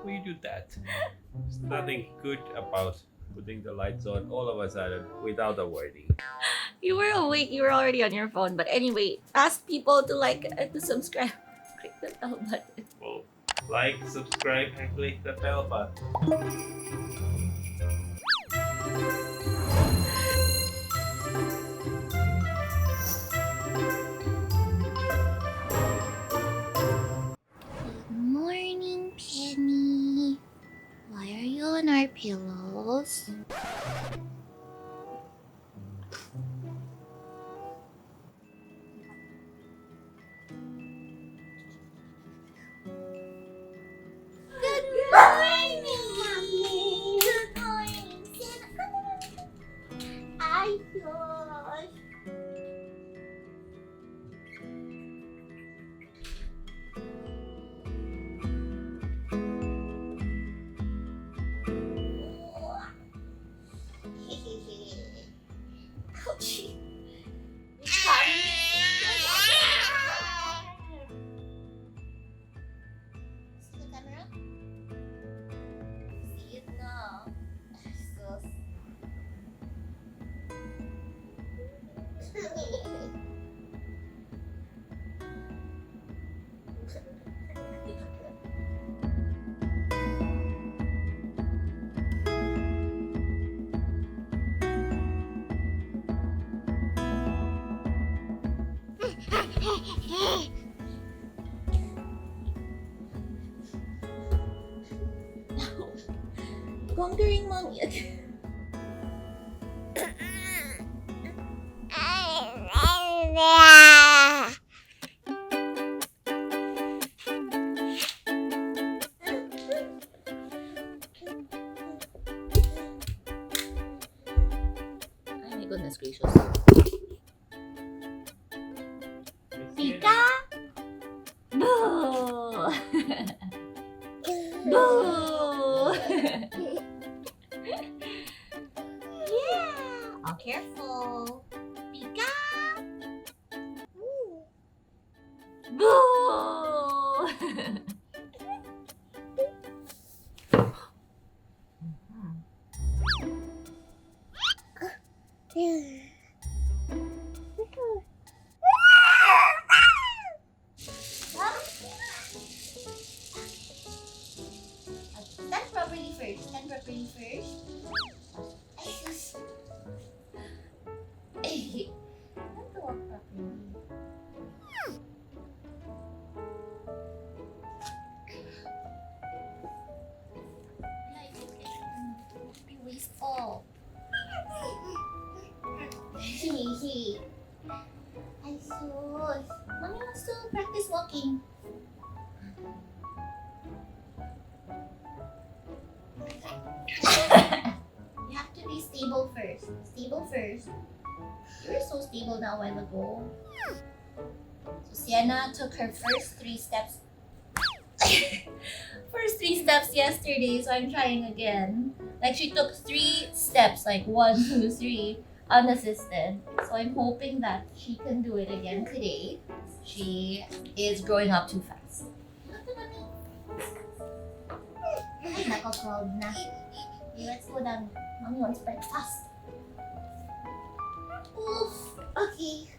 we do that. There's nothing good about putting the lights on all of a sudden without a warning. You were awake. You were already on your phone. But anyway, ask people to like and to subscribe. Click the bell button. Well, like, subscribe, and click the bell button. Good morning, Penny. Why are you on our pillows? Good morning, Mommy. Good morning, Sienna. Ay, Diyos. Ouchie. See the camera? See it now. Sus. Conquering mommy again. Oh my goodness gracious. Pika! Boo! Boo! Yeah! Oh, careful. Pika! Boo! Stand properly first. Stand properly first. Have to walk properly. Be wasteful. Ay, sus. Mommy wants to practice walking. You have to be stable first. Stable first. You were so stable now a while ago. So Sienna took her first 3 steps. First 3 steps yesterday, so I'm trying again. Like she took 3 steps, like 1, 2, 3, unassisted. So I'm hoping that she can do it again today. She is growing up too fast. Ay, nakakawag na. Okay, let's go down. Mommy wants breakfast. Oof. Okay.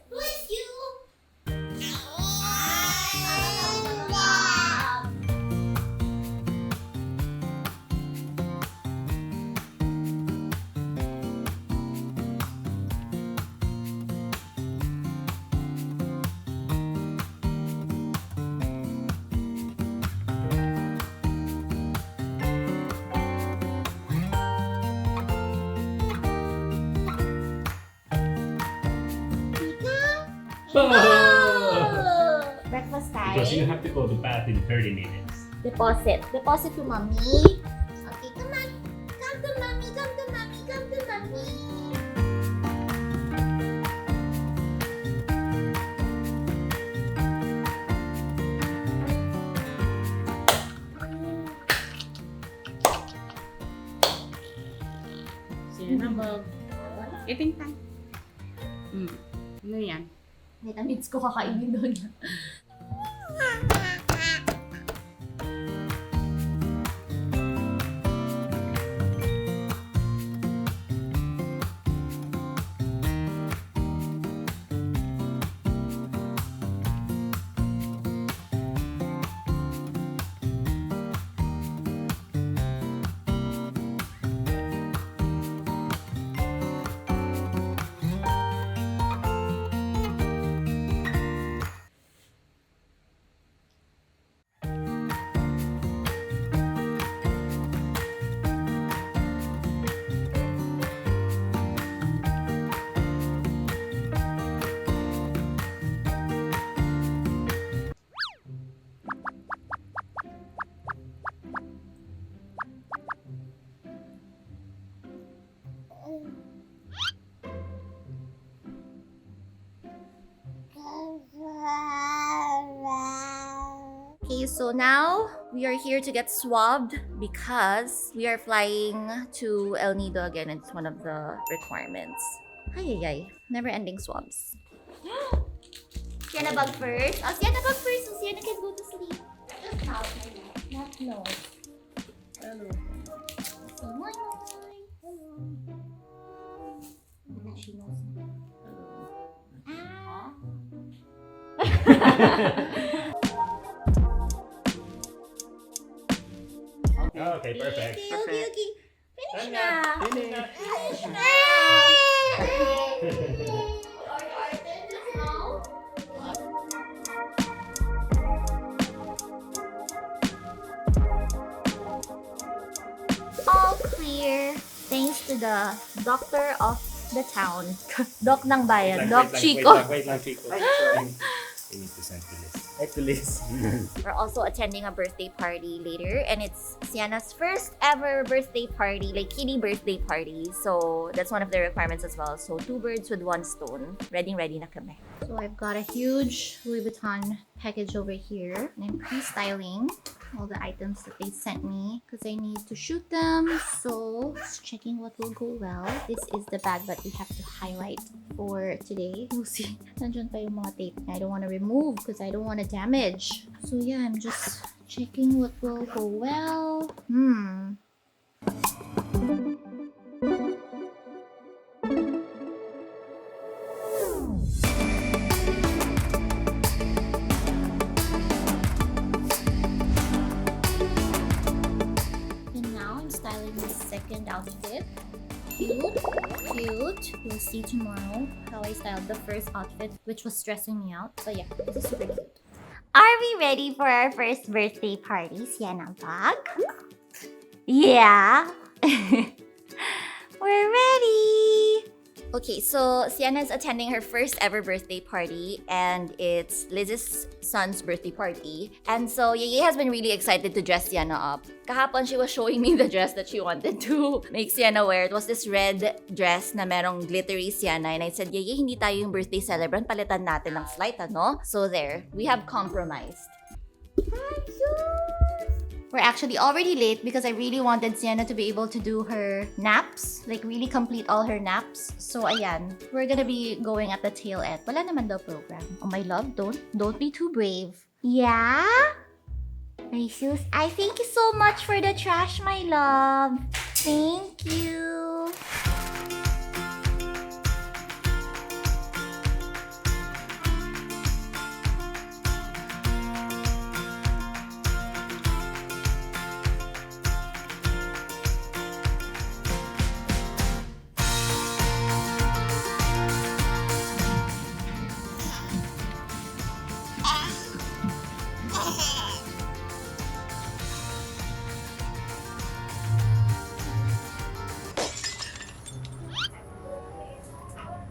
Bless you. Breakfast time. Because you have to go to bath in 30 minutes. Deposit. Deposit to mommy. Okay, come on. Come to mommy. Come to mommy. Come to mommy. Habib. Eating time. Ano yan? Vitamins ko kakainin doon. Okay, so now we are here to get swabbed because we are flying to El Nido again. It's one of the requirements. Ay. Never-ending swabs. Sienna bug first. Oh, Sienna bug first so Sienna can go to sleep. Just mouth, my love. Not nose. Hello. Say moi moi. Hello. Wala, she knows na. Okay, perfect. Okay. Finish na. Finish. All clear. Thanks to the doctor of the town. Doc ng bayan. Doc Chico. Wait lang, Chico. We need to send to list. To list. We're also attending a birthday party later, and it's Sienna's first ever birthday party, like kiddie birthday party. So that's one of the requirements as well. So 2 birds with 1 stone. Ready na kami. So I've got a huge Louis Vuitton package over here, and I'm pre-styling all the items that they sent me because I need to shoot them. So just checking what will go well. This is the bag that we have to highlight for today. You'll see, nandiyan pa yung mga tape na I don't want to remove because I don't want to damage. So yeah, I'm just checking what will go well. Second outfit. Cute. You'll see tomorrow how I styled the first outfit, which was stressing me out. But yeah, this is super cute. Are we ready for our first birthday party, Sienna Bug? Yeah. We're ready. Okay, so Sienna is attending her first ever birthday party, and it's Liz's son's birthday party. And so Yeye has been really excited to dress Sienna up. Kahapon, she was showing me the dress that she wanted to make Sienna wear. It was this red dress na merong glittery Sienna. And I said, Yeye, hindi tayo yung birthday celebrant. Palitan natin ng flight, ano? So there, we have compromised. We're actually already late because I really wanted Sienna to be able to do her naps, like really complete all her naps. So ayan, we're gonna be going at the tail end. Wala naman daw program. Oh my love, don't be too brave. Yeah? Precious, I thank you so much for the trash, my love. Thank you.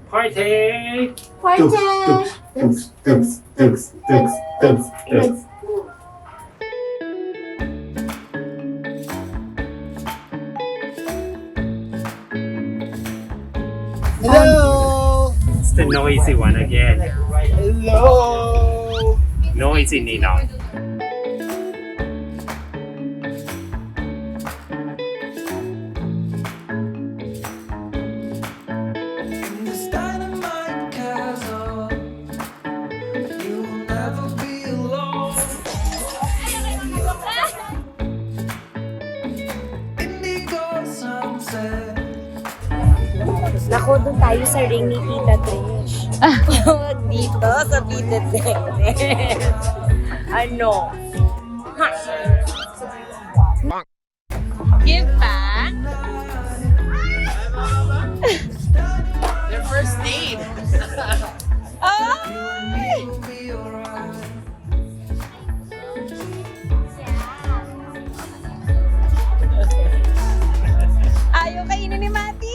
Party! Hello! It's the noisy one again. Hello! Noisy Nina. Ako, doon tayo sa ring ni Tita Trish. Huwag dito sa Pitetek. Ano? Give back. Their first date. Ay! Ayaw kainin ni Mati.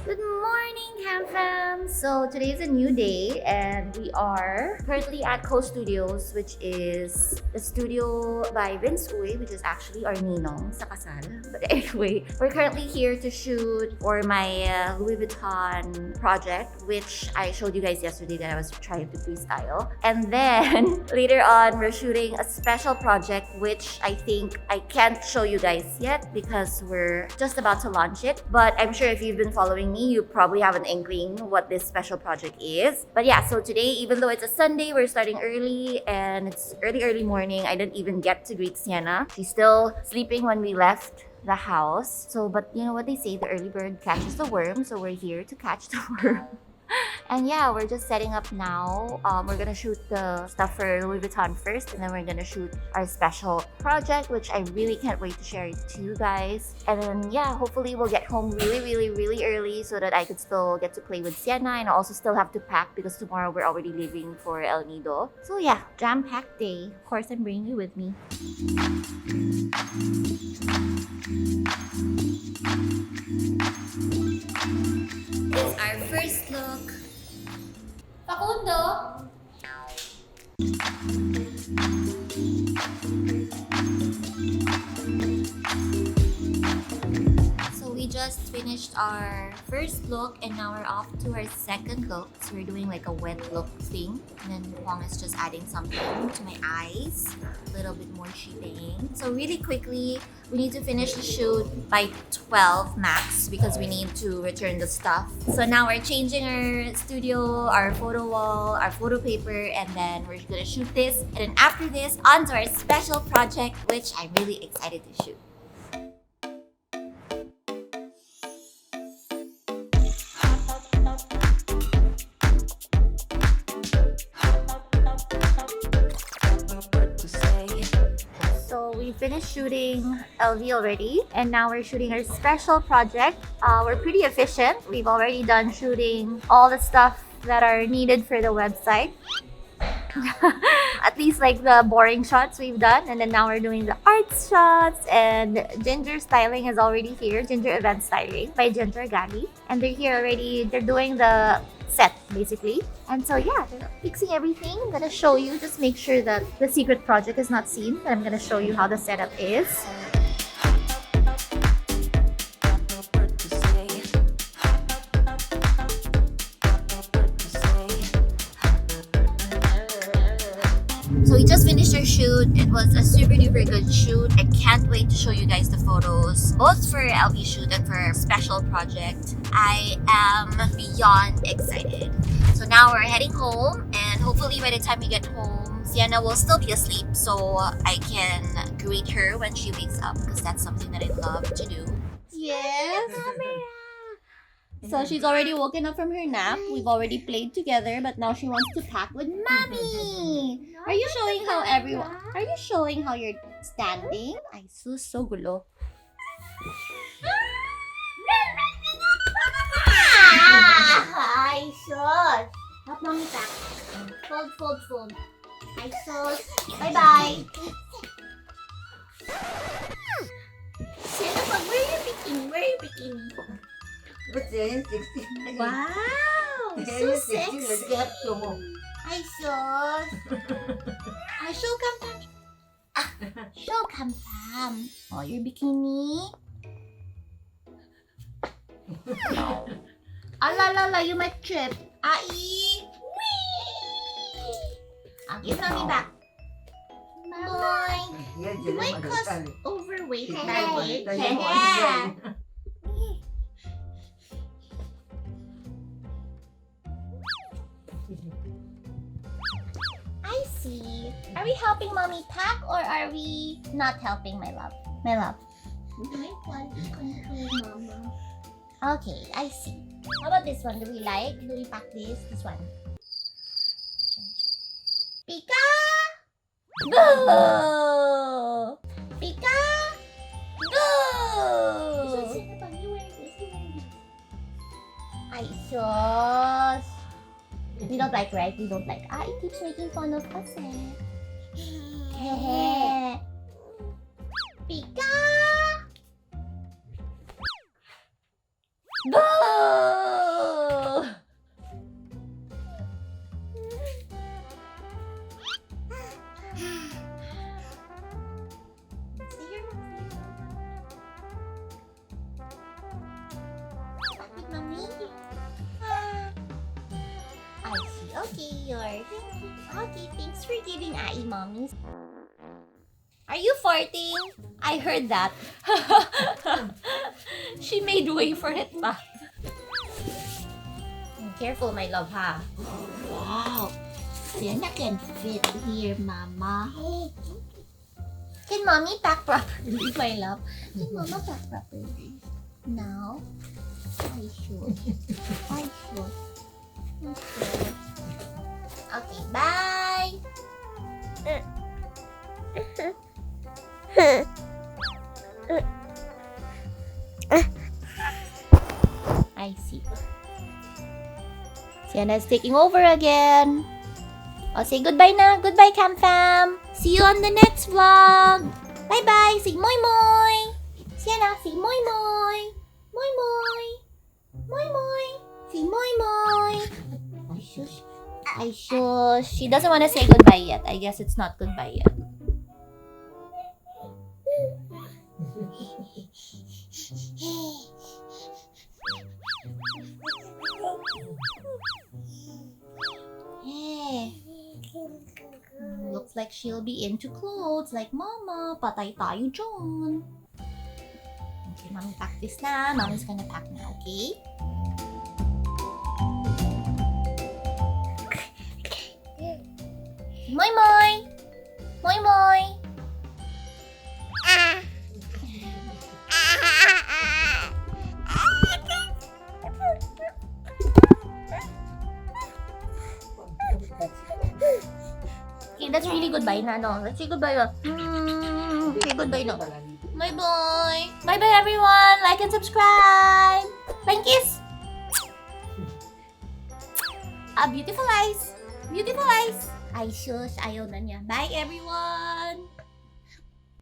Good morning, Ham Fam! So today is a new day and we are currently at Co Studios, which is the studio by Vince Uy, which is actually our ninong sa kasal. But anyway, we're currently here to shoot for my Louis Vuitton project, which I showed you guys yesterday that I was trying to freestyle. And then later on, we're shooting a special project, which I think I can't show you guys yet because we're just about to launch it. But I'm sure if you've been following me, you probably have an inkling what this special project is. But yeah, so today, even though it's a Sunday, we're starting early and it's early morning. I didn't even get to greet Sienna. She's still sleeping when we left the house. So, but you know what they say, the early bird catches the worm. So we're here to catch the worm. And yeah, we're just setting up now. We're gonna shoot the stuff for Louis Vuitton first, and then we're gonna shoot our special project, which I really can't wait to share it to you guys. And then yeah, hopefully we'll get home really early so that I could still get to play with Sienna, and I also still have to pack because tomorrow we're already leaving for El Nido. So yeah, jam-packed day. Of course, I'm bringing you with me. This is our first look. Facundo! So we just finished our first look and now we're off to our second look. So we're doing like a wet look thing. And then Huang is just adding something to my eyes. A little bit more shading. So really quickly, we need to finish the shoot by 12 max because we need to return the stuff. So now we're changing our studio, our photo wall, our photo paper, and then we're gonna shoot this. And then after this, on to our special project, which I'm really excited to shoot. So we finished shooting LV already, and now we're shooting our special project. We're pretty efficient. We've already done shooting all the stuff that are needed for the website. At least like the boring shots we've done, and then now we're doing the art shots, and Ginger Styling is already here. Ginger Event Styling by Ginger Gali, and they're here already. They're doing the set basically, and so yeah, they're fixing everything. I'm gonna show you, just make sure that the secret project is not seen, but I'm gonna show you how the setup is. So we just finished our shoot. It was a super duper good shoot. I can't wait to show you guys the photos, both for LV shoot and for our special project. I am beyond excited. So now we're heading home, and hopefully by the time we get home, Sienna will still be asleep so I can greet her when she wakes up, because that's something that I love to do. Yes. So she's already woken up from her nap. We've already played together, but now she wants to pack with mommy. Are you showing how everyone? Are you showing how you're standing? Ay, sus, so gulo. Ay, sus. Help mommy pack. Fold. Ay, sus. Bye-bye. Sienna, where are you picking? Where are you picking? Wow! So sexy! Ay, sus! Ay, show cam pam! Show cam pam! Oh, your bikini? La, you might trip. Ai! Whee! Give mommy back. Boy! You might cause overweight baggage. Yeah. I see. Are we helping mommy pack or are we not helping, my love? My love. My quality control, Mama. Okay, I see. How about this one? Do we like? Do we pack this? This one. Pika! Boo! Pika! Boo! Ay, sus. We don't like, right? We don't like. It keeps making fun of us, eh. Hehe. Pika! Boo! Bakit, Mami? I see. Okay, yours. Okay, thanks for giving Ai, Mommy. Are you farting? I heard that. She made way for it pa. Careful, my love, ha? Wow. Sienna can fit here, Mama. Can Mommy pack properly, my love? Can Mama pack properly? No? I should. I should. Okay, bye! I see. Sienna is taking over again. I'll say goodbye na. Goodbye, Cam Fam. See you on the next vlog. Bye-bye. Say moi moi. Sienna, say moi moi. Moi moi. Moi moi. Say moi moi. Ay, shush. Ay, shush. She doesn't want to say goodbye yet. I guess it's not goodbye yet. Hey. Looks like she'll be into clothes like Mama. Patay tayo dyan. Okay, Mommy pack this na. Mommy's gonna pack na, okay? Moi moi! Moi moi! Okay, that's really goodbye na, no? Let's say goodbye na. Okay, goodbye na. Bye-bye! Bye-bye, everyone! Like and subscribe! Flying kiss! Beautiful eyes! Beautiful eyes! Ay, shush. Ayaw na niya. Bye, everyone!